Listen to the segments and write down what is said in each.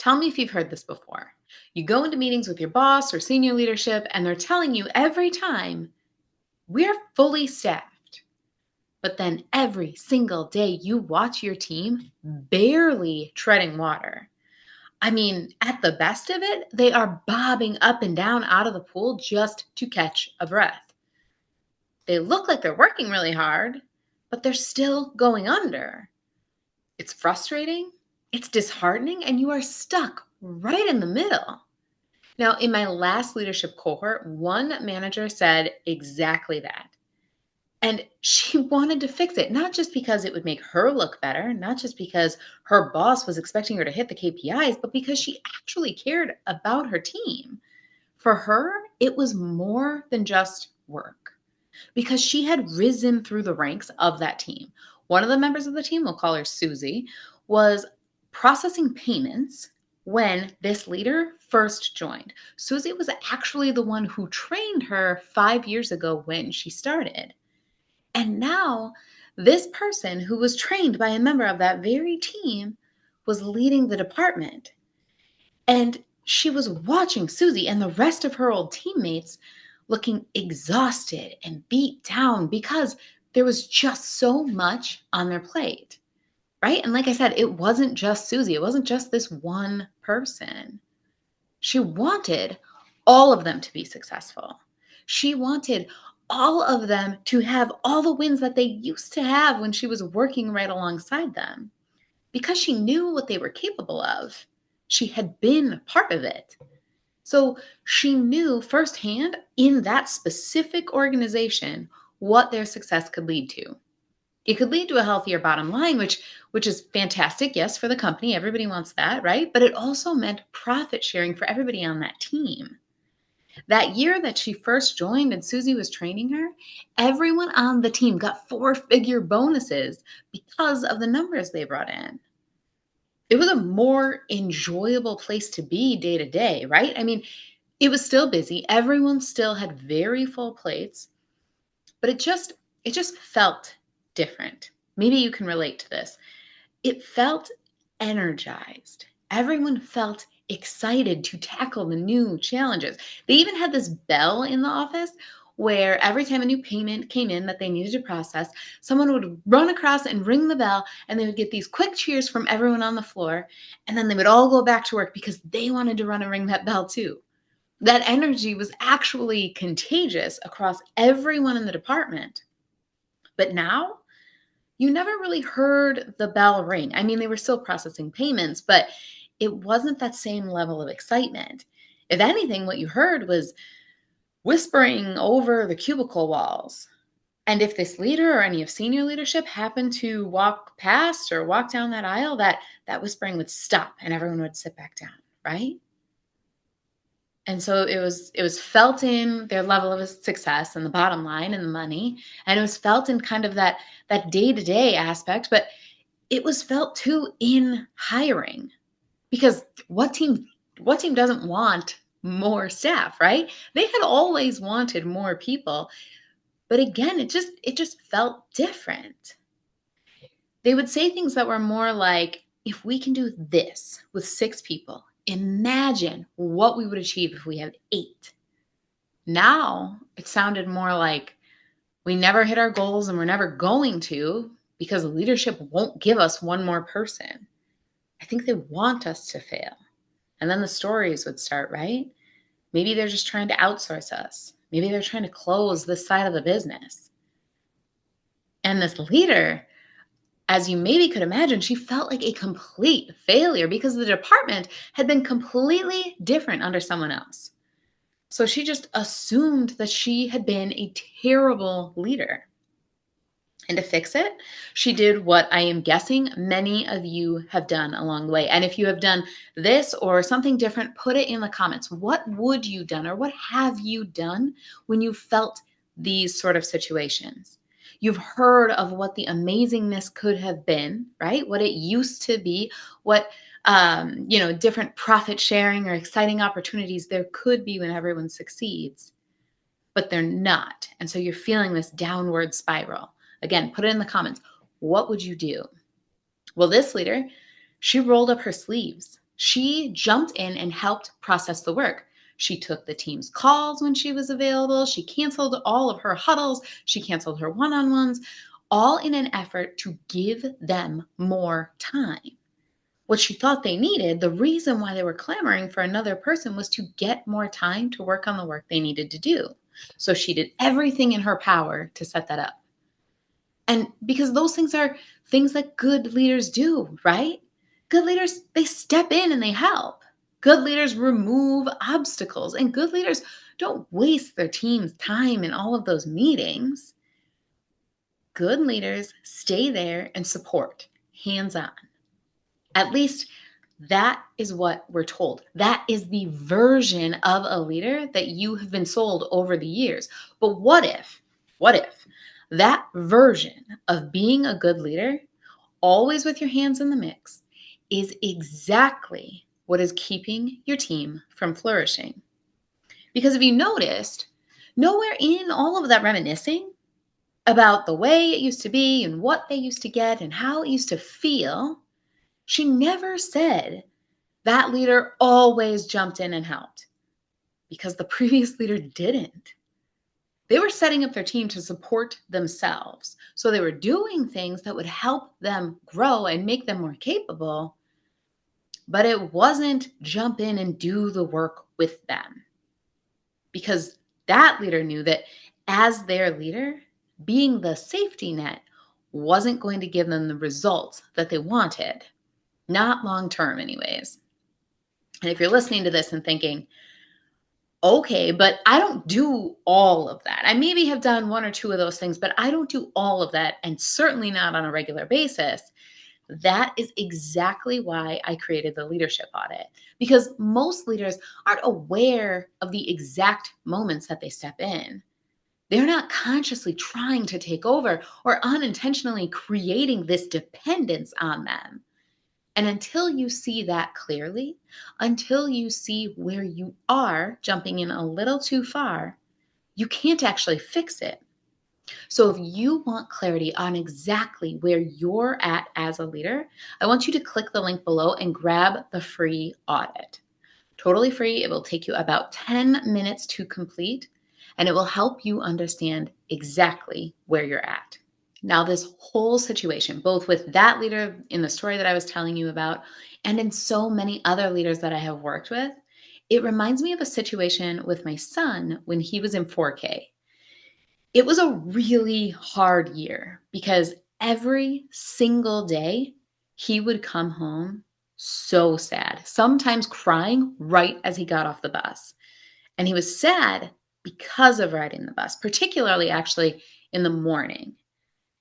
Tell me if you've heard this before. You go into meetings with your boss or senior leadership, and they're telling you every time, we're fully staffed. But then every single day, you watch your team barely treading water. I mean, at the best of it, they are bobbing up and down out of the pool just to catch a breath. They look like they're working really hard, but they're still going under. It's frustrating, it's disheartening, and you are stuck right in the middle. Now, in my last leadership cohort, one manager said exactly that. And she wanted to fix it, not just because it would make her look better, not just because her boss was expecting her to hit the KPIs, but because she actually cared about her team. For her, it was more than just work because she had risen through the ranks of that team. One of the members of the team, we'll call her Susie, was processing payments when this leader first joined. Susie was actually the one who trained her 5 years ago when she started. And now, this person who was trained by a member of that very team was leading the department. And she was watching Susie and the rest of her old teammates looking exhausted and beat down because there was just so much on their plate, right? And like I said, it wasn't just Susie, it wasn't just this one person. She wanted all of them to be successful. She wanted all of them to have all the wins that they used to have when she was working right alongside them because she knew what they were capable of. She had been part of it. So she knew firsthand in that specific organization what their success could lead to. It could lead to a healthier bottom line, which is fantastic, yes, for the company. Everybody wants that, right? But it also meant profit sharing for everybody on that team. That year that she first joined and Susie was training her, everyone on the team got four-figure bonuses because of the numbers they brought in. It was a more enjoyable place to be day to day, right? I mean, it was still busy. Everyone still had very full plates, but it just felt different. Maybe you can relate to this. It felt energized. Everyone felt excited to tackle the new challenges. They even had this bell in the office where every time a new payment came in that they needed to process, someone would run across and ring the bell, and they would get these quick cheers from everyone on the floor, and then they would all go back to work because they wanted to run and ring that bell too. That energy was actually contagious across everyone in the department. But now, you never really heard the bell ring. I mean, they were still processing payments, but it wasn't that same level of excitement. If anything, what you heard was whispering over the cubicle walls. And if this leader or any of senior leadership happened to walk past or walk down that aisle, that whispering would stop and everyone would sit back down, right? And so it was felt in their level of success and the bottom line and the money, and it was felt in kind of that day-to-day aspect, but it was felt too in hiring. Because what team doesn't want more staff, right? They had always wanted more people, but again, it just felt different. They would say things that were more like, if we can do this with 6 people, imagine what we would achieve if we had 8. Now it sounded more like, we never hit our goals and we're never going to because leadership won't give us one more person. I think they want us to fail. And then the stories would start, right? Maybe they're just trying to outsource us. Maybe they're trying to close this side of the business. And this leader, as you maybe could imagine, she felt like a complete failure because the department had been completely different under someone else. So she just assumed that she had been a terrible leader. And to fix it, she did what I am guessing many of you have done along the way. And if you have done this or something different, put it in the comments. What would you done or what have you done when you felt these sort of situations? You've heard of what the amazingness could have been, right? What it used to be, what different profit sharing or exciting opportunities there could be when everyone succeeds, but they're not. And so you're feeling this downward spiral. Again, put it in the comments. What would you do? Well, this leader, she rolled up her sleeves. She jumped in and helped process the work. She took the team's calls when she was available. She canceled all of her huddles. She canceled her one on ones, all in an effort to give them more time. What she thought they needed, the reason why they were clamoring for another person was to get more time to work on the work they needed to do. So she did everything in her power to set that up. And because those things are things that good leaders do, right? Good leaders, they step in and they help. Good leaders remove obstacles, and good leaders don't waste their team's time in all of those meetings. Good leaders stay there and support, hands on. At least that is what we're told. That is the version of a leader that you have been sold over the years. But what if that version of being a good leader, always with your hands in the mix, is exactly what is keeping your team from flourishing? Because if you noticed, nowhere in all of that reminiscing about the way it used to be and what they used to get and how it used to feel, she never said that leader always jumped in and helped, because the previous leader didn't. They were setting up their team to support themselves. So they were doing things that would help them grow and make them more capable, but it wasn't jump in and do the work with them. Because that leader knew that as their leader, being the safety net wasn't going to give them the results that they wanted, not long term, anyways. And if you're listening to this and thinking, okay, but I don't do all of that. I maybe have done one or two of those things, but I don't do all of that, and certainly not on a regular basis. That is exactly why I created the leadership audit, because most leaders aren't aware of the exact moments that they step in. They're not consciously trying to take over or unintentionally creating this dependence on them. And until you see that clearly, until you see where you are jumping in a little too far, you can't actually fix it. So if you want clarity on exactly where you're at as a leader, I want you to click the link below and grab the free audit. Totally free. It will take you about 10 minutes to complete, and it will help you understand exactly where you're at. Now, this whole situation, both with that leader in the story that I was telling you about, and in so many other leaders that I have worked with, it reminds me of a situation with my son when he was in 4K. It was a really hard year because every single day he would come home so sad, sometimes crying right as he got off the bus. And he was sad because of riding the bus, particularly actually in the morning.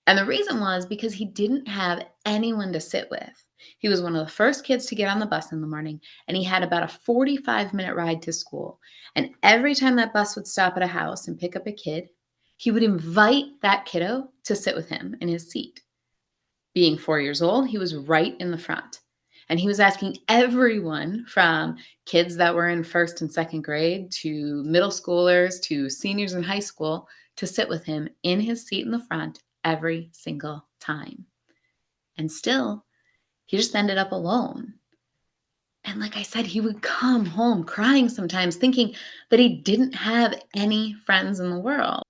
And the reason was because he didn't have anyone to sit with. He was one of the first kids to get on the bus in the morning, and he had about a 45-minute ride to school. And every time that bus would stop at a house and pick up a kid, he would invite that kiddo to sit with him in his seat. Being 4 years old, he was right in the front. And he was asking everyone from kids that were in first and second grade to middle schoolers to seniors in high school to sit with him in his seat in the front every single time. And still, he just ended up alone. And like I said, he would come home crying sometimes, thinking that he didn't have any friends in the world.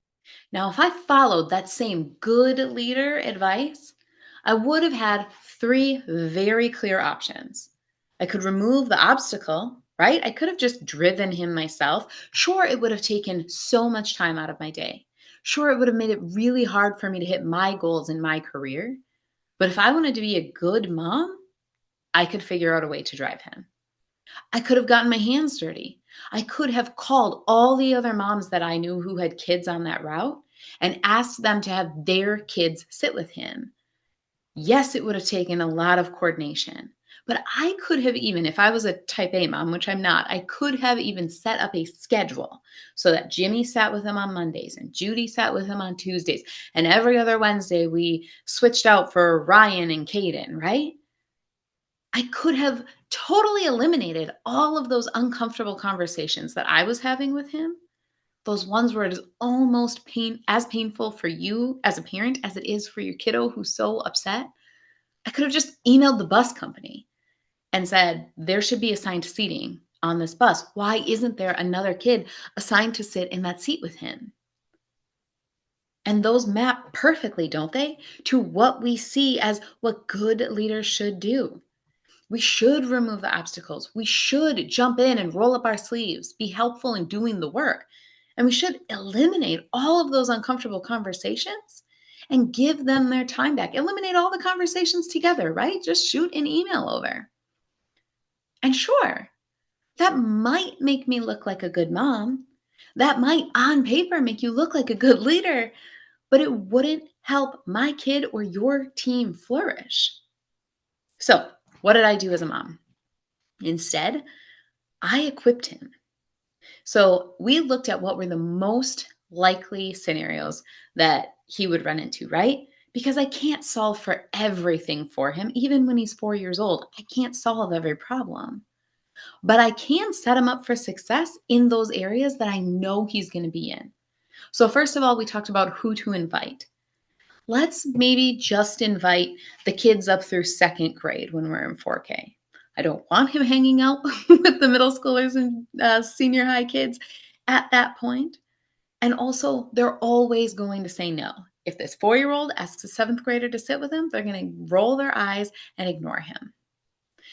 Now, if I followed that same good leader advice, I would have had three very clear options. I could remove the obstacle, right? I could have just driven him myself. Sure, it would have taken so much time out of my day. Sure, it would have made it really hard for me to hit my goals in my career. But if I wanted to be a good mom, I could figure out a way to drive him. I could have gotten my hands dirty. I could have called all the other moms that I knew who had kids on that route and asked them to have their kids sit with him. Yes, it would have taken a lot of coordination, but I could have even, if I was a type A mom, which I'm not, I could have even set up a schedule so that Jimmy sat with him on Mondays and Judy sat with him on Tuesdays, and every other Wednesday we switched out for Ryan and Caden, right? I could have totally eliminated all of those uncomfortable conversations that I was having with him. Those ones where it is almost as painful for you as a parent as it is for your kiddo who's so upset. I could have just emailed the bus company. and said, there should be assigned seating on this bus. Why isn't there another kid assigned to sit in that seat with him? And those map perfectly, don't they, to what we see as what good leaders should do. We should remove the obstacles. We should jump in and roll up our sleeves, be helpful in doing the work. And we should eliminate all of those uncomfortable conversations and give them their time back. Eliminate all the conversations together, right? Just shoot an email over. And sure, that might make me look like a good mom. That might, on paper, make you look like a good leader, but it wouldn't help my kid or your team flourish. So, what did I do as a mom? Instead, I equipped him. So we looked at what were the most likely scenarios that he would run into, right? Because I can't solve for everything for him. Even when he's 4 years old, I can't solve every problem. But I can set him up for success in those areas that I know he's going to be in. So, first of all, we talked about who to invite. Let's maybe just invite the kids up through second grade when we're in 4K. I don't want him hanging out with the middle schoolers and senior high kids at that point. And also, they're always going to say no. If this 4-year-old asks a seventh grader to sit with him, they're going to roll their eyes and ignore him.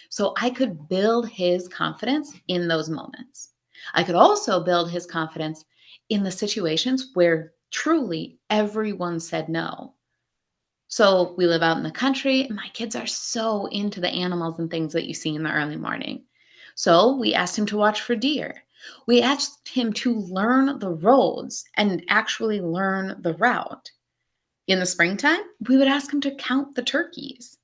So I could build his confidence in those moments. I could also build his confidence in the situations where truly everyone said no. So we live out in the country, and my kids are so into the animals and things that you see in the early morning. So we asked him to watch for deer. We asked him to learn the roads and actually learn the route. In the springtime, we would ask him to count the turkeys.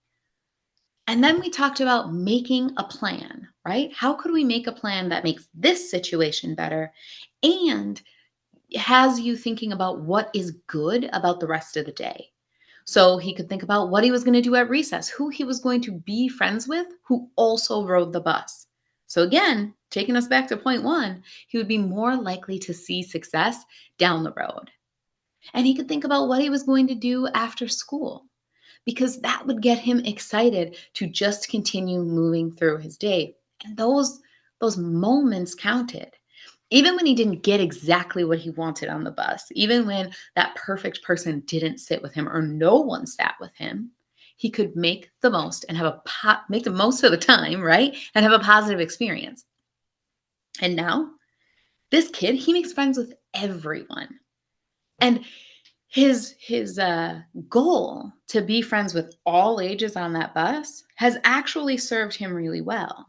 And then we talked about making a plan, right? How could we make a plan that makes this situation better and has you thinking about what is good about the rest of the day? So he could think about what he was going to do at recess, who he was going to be friends with, who also rode the bus. So again, taking us back to point one, he would be more likely to see success down the road. And he could think about what he was going to do after school, because that would get him excited to just continue moving through his day. And those moments counted. Even when he didn't get exactly what he wanted on the bus, even when that perfect person didn't sit with him or no one sat with him, he could make the most and make the most of the time, right? And have a positive experience. And now, this kid, he makes friends with everyone. And his goal to be friends with all ages on that bus has actually served him really well.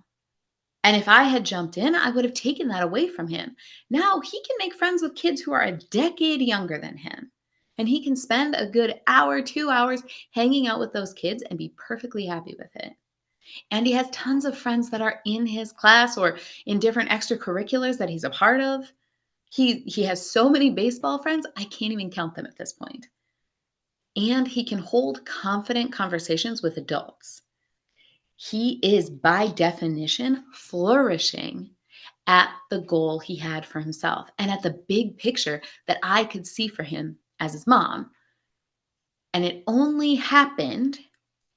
And if I had jumped in, I would have taken that away from him. Now he can make friends with kids who are a decade younger than him. And he can spend a good hour, 2 hours hanging out with those kids and be perfectly happy with it. And he has tons of friends that are in his class or in different extracurriculars that he's a part of. He has so many baseball friends, I can't even count them at this point. And he can hold confident conversations with adults. He is, by definition, flourishing at the goal he had for himself and at the big picture that I could see for him as his mom. And it only happened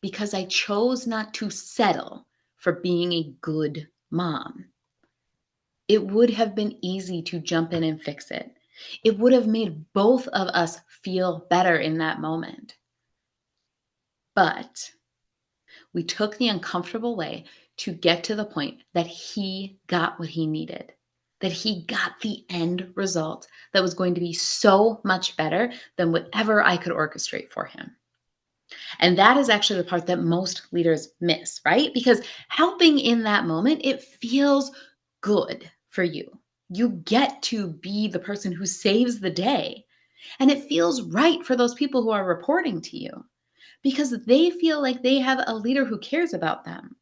because I chose not to settle for being a good mom. It would have been easy to jump in and fix it. It would have made both of us feel better in that moment. But we took the uncomfortable way to get to the point that he got what he needed, that he got the end result that was going to be so much better than whatever I could orchestrate for him. And that is actually the part that most leaders miss, right? Because helping in that moment, it feels good for you. You get to be the person who saves the day. And it feels right for those people who are reporting to you because they feel like they have a leader who cares about them.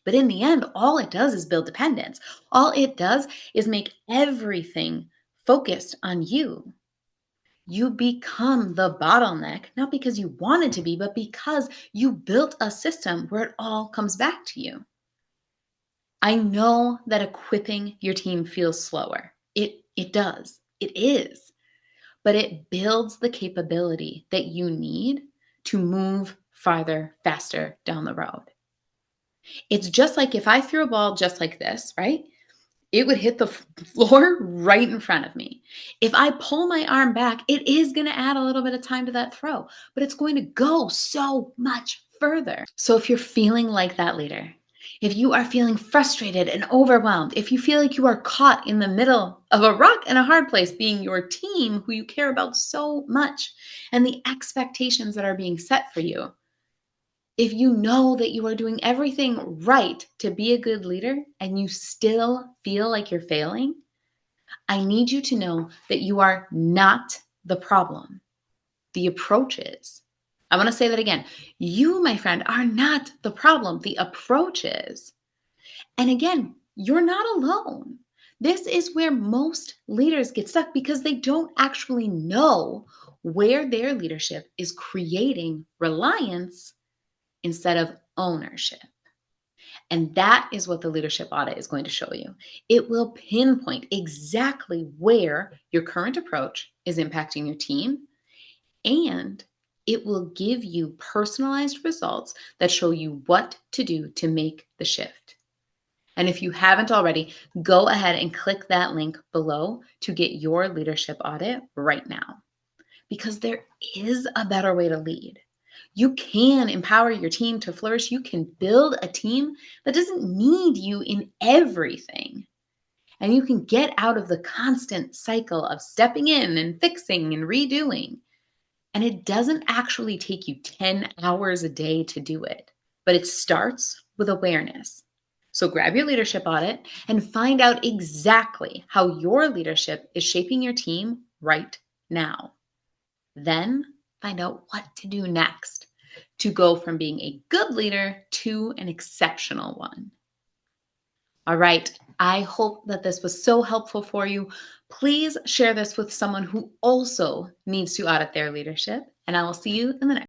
But in the end, all it does is build dependence. All it does is make everything focused on you. You become the bottleneck, not because you wanted to be, but because you built a system where it all comes back to you. I know that equipping your team feels slower. It does. It is. But it builds the capability that you need to move farther, faster down the road. It's just like if I threw a ball just like this, right? It would hit the floor right in front of me. If I pull my arm back, it is going to add a little bit of time to that throw, but it's going to go so much further. So if you're feeling like that leader, if you are feeling frustrated and overwhelmed, if you feel like you are caught in the middle of a rock and a hard place, being your team who you care about so much, and the expectations that are being set for you, if you know that you are doing everything right to be a good leader and you still feel like you're failing, I need you to know that you are not the problem. The approach is. I want to say that again. You, my friend, are not the problem. The approach is. And again, you're not alone. This is where most leaders get stuck because they don't actually know where their leadership is creating reliance instead of ownership. And that is what the leadership audit is going to show you. It will pinpoint exactly where your current approach is impacting your team, and it will give you personalized results that show you what to do to make the shift. And if you haven't already, go ahead and click that link below to get your leadership audit right now, because there is a better way to lead. You can empower your team to flourish. You can build a team that doesn't need you in everything. And you can get out of the constant cycle of stepping in and fixing and redoing. And it doesn't actually take you 10 hours a day to do it, but it starts with awareness. So grab your leadership audit and find out exactly how your leadership is shaping your team right now. Then find out what to do next to go from being a good leader to an exceptional one. All right. I hope that this was so helpful for you. Please share this with someone who also needs to audit their leadership, and I will see you in the next.